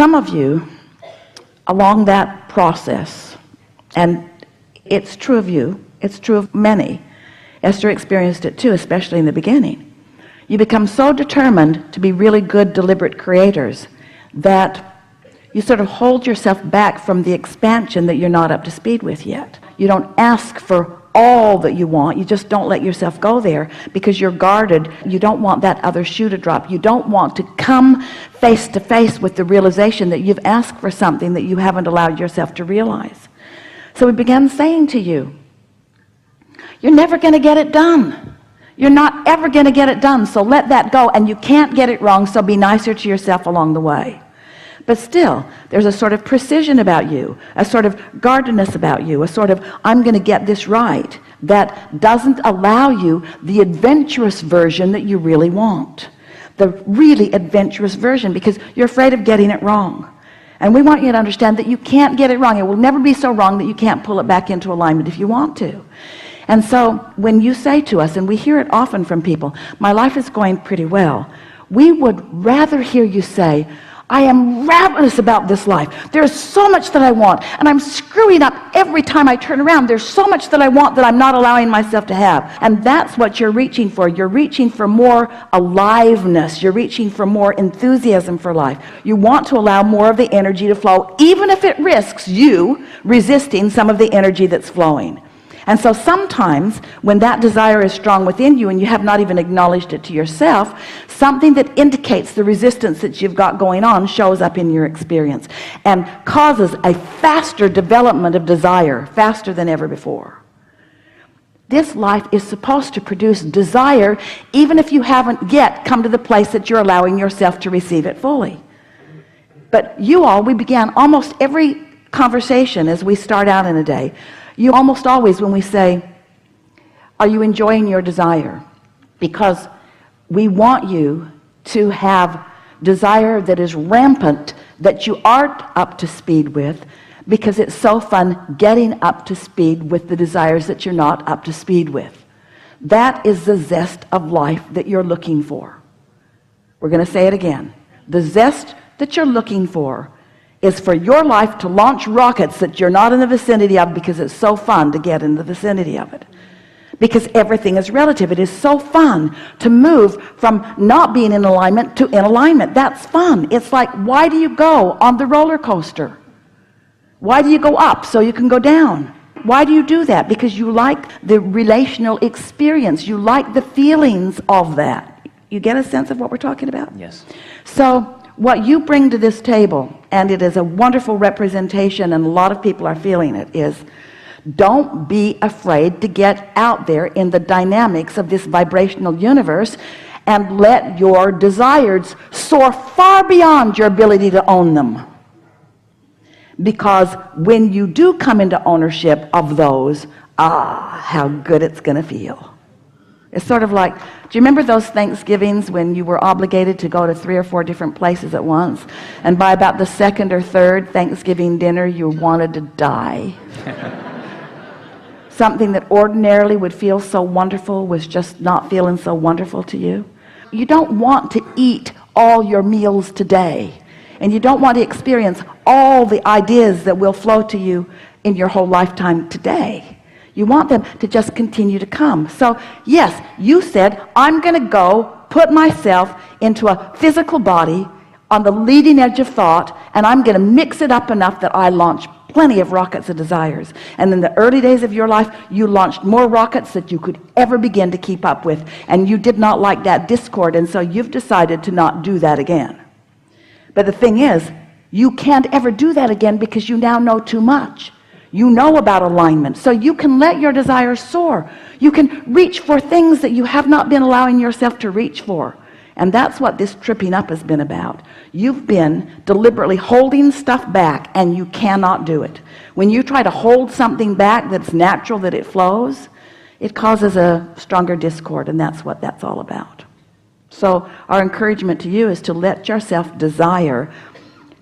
some of you along that process, and it's true of you, it's true of many. Esther experienced it too, especially in the beginning. You become so determined to be really good, deliberate creators that you sort of hold yourself back from the expansion that you're not up to speed with yet. You don't ask for all that you want. You just don't let yourself go there because you're guarded. You don't want that other shoe to drop. You don't want to come face to face with the realization that you've asked for something that you haven't allowed yourself to realize. So we began saying to you, you're never going to get it done. You're not ever going to get it done. So let that go. And you can't get it wrong. So be nicer to yourself along the way. But still, there's a sort of precision about you, a sort of guardedness about you, a sort of, I'm going to get this right, that doesn't allow you the adventurous version that you really want. The really adventurous version, because you're afraid of getting it wrong. And we want you to understand that you can't get it wrong. It will never be so wrong that you can't pull it back into alignment if you want to. And so when you say to us, and we hear it often from people, my life is going pretty well, we would rather hear you say, I am ravenous about this life. There's so much that I want, and I'm screwing up every time I turn around. There's so much that I want that I'm not allowing myself to have. And that's what you're reaching for. You're reaching for more aliveness. You're reaching for more enthusiasm for life. You want to allow more of the energy to flow, even if it risks you resisting some of the energy that's flowing. And so sometimes when that desire is strong within you and you have not even acknowledged it to yourself, something that indicates the resistance that you've got going on shows up in your experience and causes a faster development of desire, faster than ever before. This life is supposed to produce desire even if you haven't yet come to the place that you're allowing yourself to receive it fully. But we began almost every conversation as we start out in a day. You almost always, when we say, are you enjoying your desire? Because we want you to have desire that is rampant, that you aren't up to speed with, because it's so fun getting up to speed with the desires that you're not up to speed with. That is the zest of life that you're looking for. We're going to say it again. The zest that you're looking for is for your life to launch rockets that you're not in the vicinity of because it's so fun to get in the vicinity of it. Because everything is relative. It is so fun to move from not being in alignment to in alignment. That's fun. It's like, why do you go on the roller coaster? Why do you go up so you can go down? Why do you do that? Because you like the relational experience. You like the feelings of that. You get a sense of what we're talking about? Yes. So what you bring to this table, and it is a wonderful representation and a lot of people are feeling it, is don't be afraid to get out there in the dynamics of this vibrational universe and let your desires soar far beyond your ability to own them. Because when you do come into ownership of those, how good it's going to feel. It's sort of like, do you remember those Thanksgivings when you were obligated to go to 3 or 4 different places at once? And by about the 2nd or 3rd Thanksgiving dinner, you wanted to die. Something that ordinarily would feel so wonderful was just not feeling so wonderful to you. You don't want to eat all your meals today. And you don't want to experience all the ideas that will flow to you in your whole lifetime today. You want them to just continue to come. So yes, you said, I'm going to go put myself into a physical body on the leading edge of thought, and I'm going to mix it up enough that I launch plenty of rockets of desires. And in the early days of your life, you launched more rockets that you could ever begin to keep up with. And you did not like that discord, and so you've decided to not do that again. But the thing is, you can't ever do that again because you now know too much. You know about alignment, so you can let your desires soar. You can reach for things that you have not been allowing yourself to reach for. And that's what this tripping up has been about. You've been deliberately holding stuff back, and you cannot do it. When you try to hold something back that's natural, that it flows, it causes a stronger discord, and that's what that's all about. So our encouragement to you is to let yourself desire.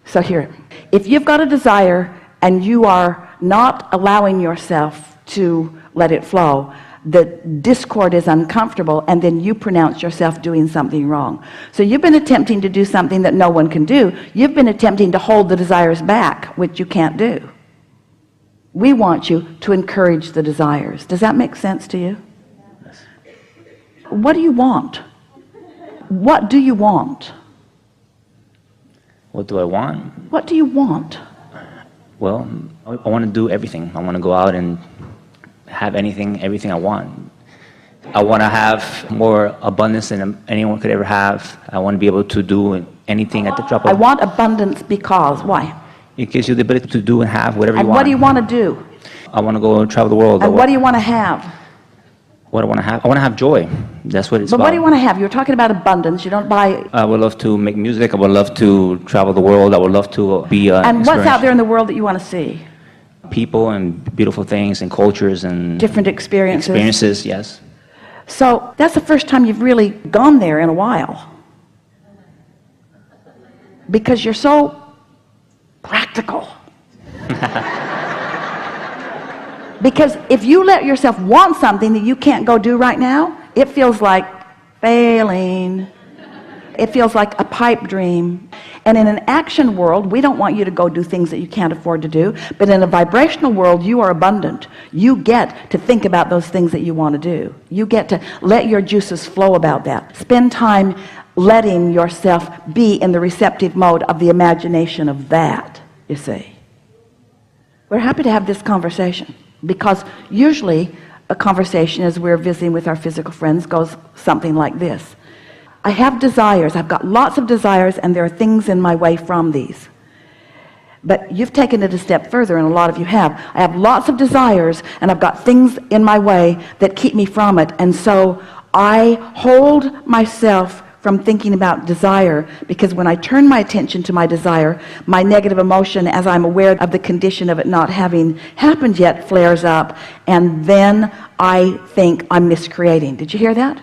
So here, if you've got a desire and you are not allowing yourself to let it flow, the discord is uncomfortable, and then you pronounce yourself doing something wrong. So you've been attempting to do something that no one can do. You've been attempting to hold the desires back, which you can't do. We want you to encourage the desires. Does that make sense to you? Yes. What do you want? What do you want? What do I want? What do you want? Well, I want to do everything. I want to go out and have everything I want. I want to have more abundance than anyone could ever have. I want to be able to do anything at the drop of... I want abundance because, why? It gives you the ability to do and have whatever you want. And what do you want to do? I want to go travel the world. And what do you want to have? What I want to have? I want to have joy. That's what it's But about. what do you want to have? You're talking about abundance. You don't buy... I would love to make music. I would love to travel the world. I would love to be And what's out there in the world that you want to see? People and beautiful things and cultures and... Different experiences. Experiences, yes. So that's the first time you've really gone there in a while. Because you're so practical. Because if you let yourself want something that you can't go do right now, it feels like failing. It feels like a pipe dream. And in an action world, we don't want you to go do things that you can't afford to do. But in a vibrational world, you are abundant. You get to think about those things that you want to do. You get to let your juices flow about that. Spend time letting yourself be in the receptive mode of the imagination of that, you see. We're happy to have this conversation. Because usually a conversation as we're visiting with our physical friends goes something like this. I have desires. I've got lots of desires, and there are things in my way from these. But you've taken it a step further, and a lot of you have. I have lots of desires, and I've got things in my way that keep me from it. And so I hold myself from thinking about desire, because when I turn my attention to my desire, my negative emotion, as I'm aware of the condition of it not having happened yet, flares up, and then I think I'm miscreating. Did you hear that?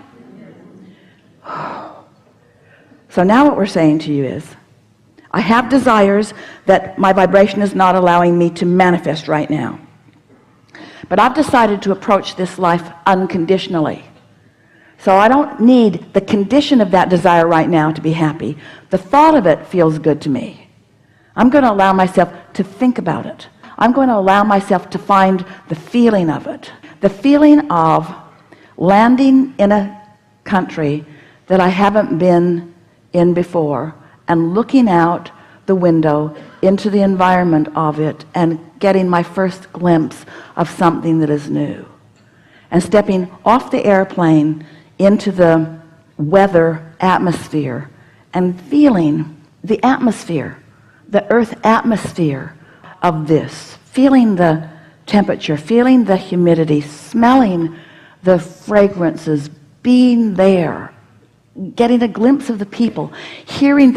So now what we're saying to you is, I have desires that my vibration is not allowing me to manifest right now. But I've decided to approach this life unconditionally. So I don't need the condition of that desire right now to be happy. The thought of it feels good to me. I'm going to allow myself to think about it. I'm going to allow myself to find the feeling of it. The feeling of landing in a country that I haven't been in before, and looking out the window into the environment of it and getting my first glimpse of something that is new. And stepping off the airplane into the weather atmosphere and feeling the atmosphere, the earth atmosphere of this, feeling the temperature, feeling the humidity, smelling the fragrances, being there, getting a glimpse of the people, hearing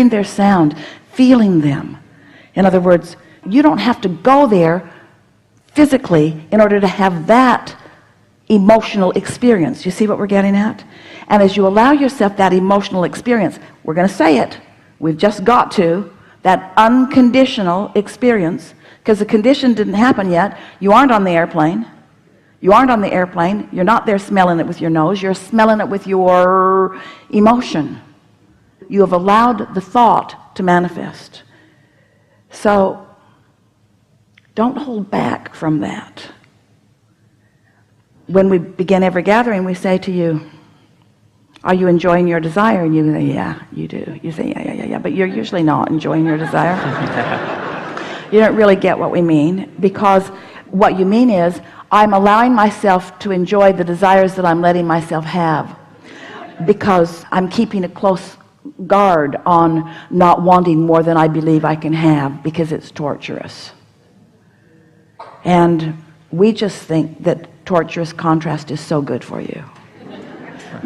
their sound, feeling them. In other words, you don't have to go there physically in order to have that emotional experience. You see what we're getting at? And as you allow yourself that emotional experience, we're going to say it, we've just got to, that unconditional experience, because the condition didn't happen yet. You aren't on the airplane. You aren't on the airplane. You're not there smelling it with your nose. You're smelling it with your emotion. You have allowed the thought to manifest. So don't hold back from that. When we begin every gathering, we say to you, are you enjoying your desire? And you say, yeah, you do. You say, yeah. But you're usually not enjoying your desire. You don't really get what we mean, because what you mean is, I'm allowing myself to enjoy the desires that I'm letting myself have, because I'm keeping a close guard on not wanting more than I believe I can have, because it's torturous. And we just think that torturous contrast is so good for you,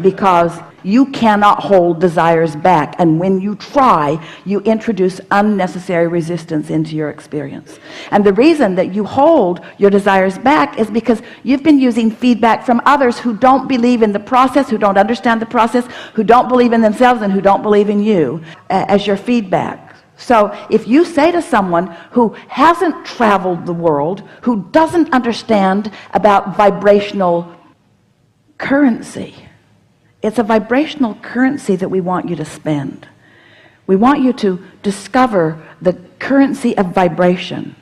because you cannot hold desires back, and when you try, you introduce unnecessary resistance into your experience. And the reason that you hold your desires back is because you've been using feedback from others who don't believe in the process, who don't understand the process, who don't believe in themselves, and who don't believe in you as your feedback. So if you say to someone who hasn't traveled the world, who doesn't understand about vibrational currency. It's a vibrational currency that we want you to spend. We want you to discover the currency of vibration,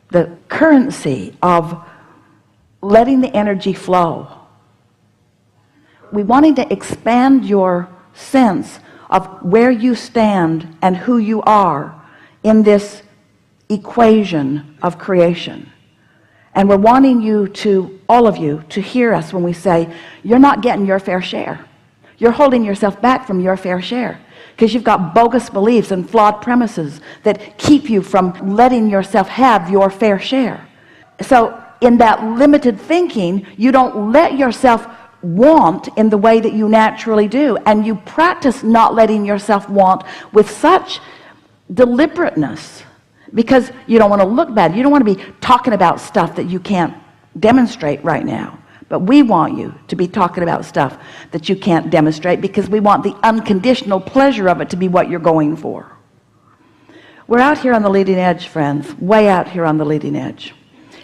the currency of letting the energy flow. We wanting to expand your sense of where you stand and who you are in this equation of creation. And we're wanting you to, all of you, to hear us when we say, you're not getting your fair share. You're holding yourself back from your fair share because you've got bogus beliefs and flawed premises that keep you from letting yourself have your fair share. So in that limited thinking, you don't let yourself want in the way that you naturally do, and you practice not letting yourself want with such deliberateness because you don't want to look bad. You don't want to be talking about stuff that you can't demonstrate right now. But we want you to be talking about stuff that you can't demonstrate because we want the unconditional pleasure of it to be what you're going for. We're out here on the leading edge, friends, way out here on the leading edge.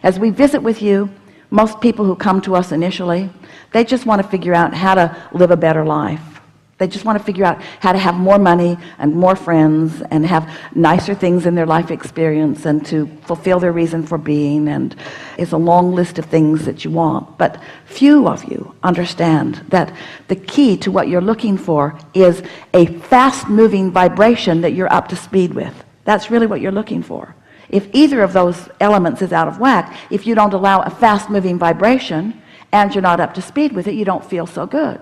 As we visit with you, most people who come to us initially, they just want to figure out how to live a better life. They just want to figure out how to have more money and more friends and have nicer things in their life experience and to fulfill their reason for being. And it's a long list of things that you want. But few of you understand that the key to what you're looking for is a fast-moving vibration that you're up to speed with. That's really what you're looking for. If either of those elements is out of whack, if you don't allow a fast-moving vibration and you're not up to speed with it, you don't feel so good.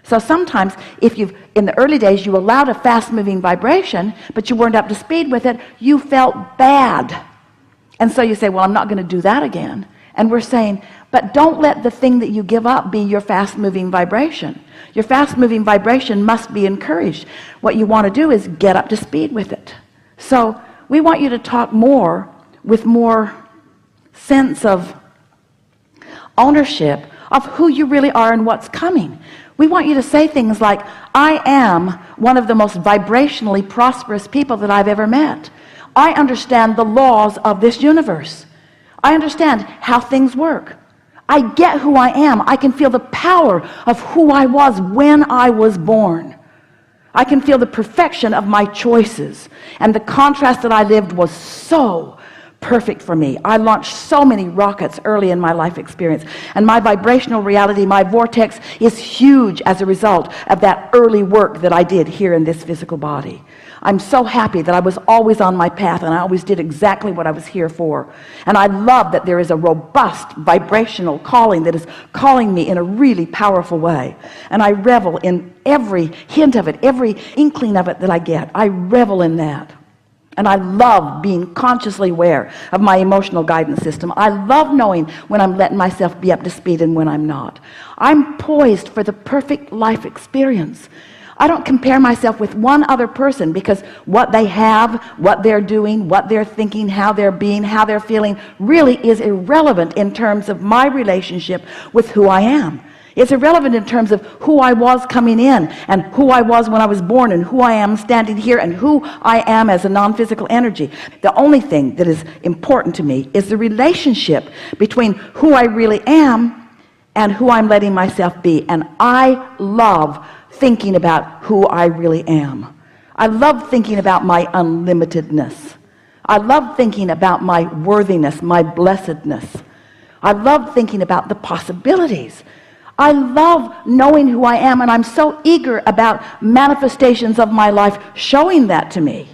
So sometimes if you've, in the early days, you allowed a fast-moving vibration, but you weren't up to speed with it, you felt bad. And so you say, well, I'm not going to do that again. And we're saying, but don't let the thing that you give up be your fast-moving vibration. Your fast-moving vibration must be encouraged. What you want to do is get up to speed with it. So we want you to talk more with more sense of ownership of who you really are and what's coming. We want you to say things like, I am one of the most vibrationally prosperous people that I've ever met. I understand the laws of this universe. I understand how things work. I get who I am. I can feel the power of who I was when I was born. I can feel the perfection of my choices. And the contrast that I lived was so perfect for me. I launched so many rockets early in my life experience, and my vibrational reality, my vortex, is huge as a result of that early work that I did here in this physical body. I'm so happy that I was always on my path and I always did exactly what I was here for. And I love that there is a robust vibrational calling that is calling me in a really powerful way. And I revel in every hint of it, every inkling of it that I get. I revel in that. And I love being consciously aware of my emotional guidance system. I love knowing when I'm letting myself be up to speed and when I'm not. I'm poised for the perfect life experience. I don't compare myself with one other person because what they have, what they're doing, what they're thinking, how they're being, how they're feeling really is irrelevant in terms of my relationship with who I am. It's irrelevant in terms of who I was coming in and who I was when I was born and who I am standing here and who I am as a non-physical energy. The only thing that is important to me is the relationship between who I really am and who I'm letting myself be. And I love thinking about who I really am. I love thinking about my unlimitedness. I love thinking about my worthiness, my blessedness. I love thinking about the possibilities. I love knowing who I am, and I'm so eager about manifestations of my life showing that to me.